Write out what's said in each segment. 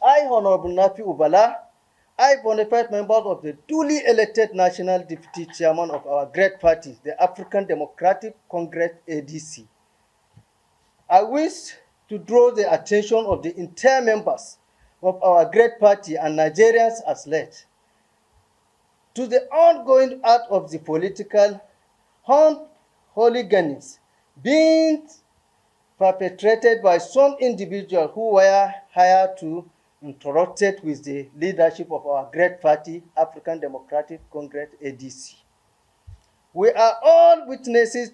I, Honorable Nafi Ubala, I, bona fide member of the duly elected National Deputy Chairman of our great party, the African Democratic Congress, ADC, I wish to draw the attention of the entire members of our great party and Nigerians as late to the ongoing art of the political hooligans being perpetrated by some individuals who were hired to interrupt with the leadership of our great party, African Democratic Congress, ADC. We are all witnesses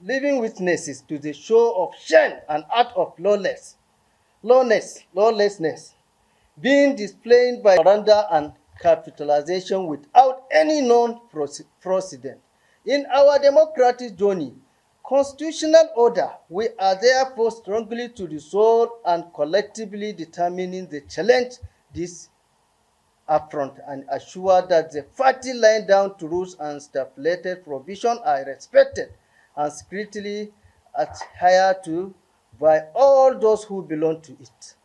living witnesses to the show of shame and act of lawlessness being displayed by surrender and capitalization without any known precedent. In our democratic journey, constitutional order, we are therefore strongly to resolve and collectively determining the challenge this affront and assure that the party laying down to rules and stipulated provisions are respected and strictly adhered to by all those who belong to it.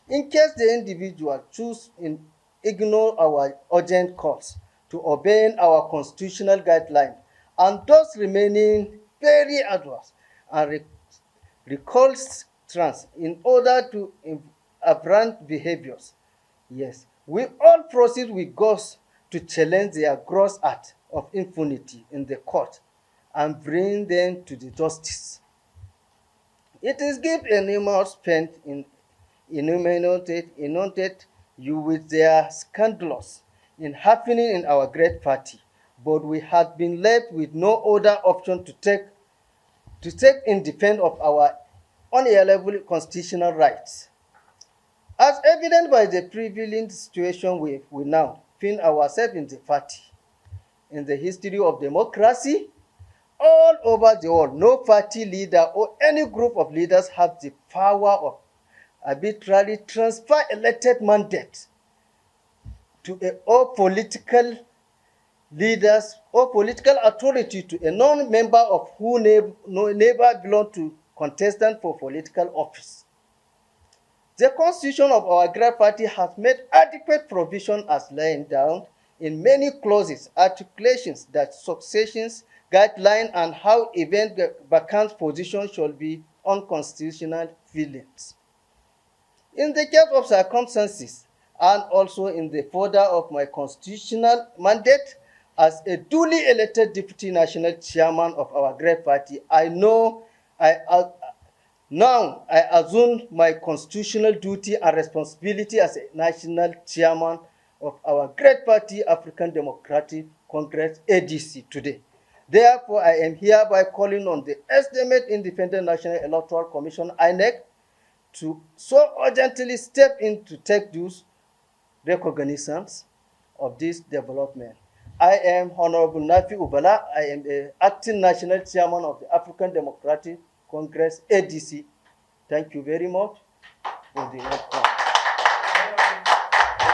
In case the individual choose to ignore our urgent calls to obey our constitutional guidelines and thus remaining very adverse and recalcitrant in order to aberrant behaviors, yes, we all proceed with goals to challenge their gross act of impunity in the court and bring them to the justice. It is give enormous pain in inundated you with their scandalous in happening in our great party, but we had been left with no other option to take in defense of our unalienable constitutional rights. As evident by the prevailing situation we now find ourselves in the party. In the history of democracy, all over the world, no party leader or any group of leaders have the power of arbitrarily transfer elected mandate to all political leaders or political authority to a non-member of who never belong to contestant for political office. The constitution of our great party has made adequate provision as laying down in many clauses, articulations that successions, guidelines, and how event vacant position should be unconstitutional feelings. In the case of circumstances, and also in the further of my constitutional mandate as a duly elected deputy national chairman of our great party, Now, I assume my constitutional duty and responsibility as a national chairman of our great party, African Democratic Congress, ADC, today. Therefore, I am hereby calling on the esteemed Independent National Electoral Commission, INEC, to so urgently step in to take due recognitions of this development. I am Honorable Nafi Ubala. I am the acting national chairman of the African Democratic Congress, ADC. Thank you very much for the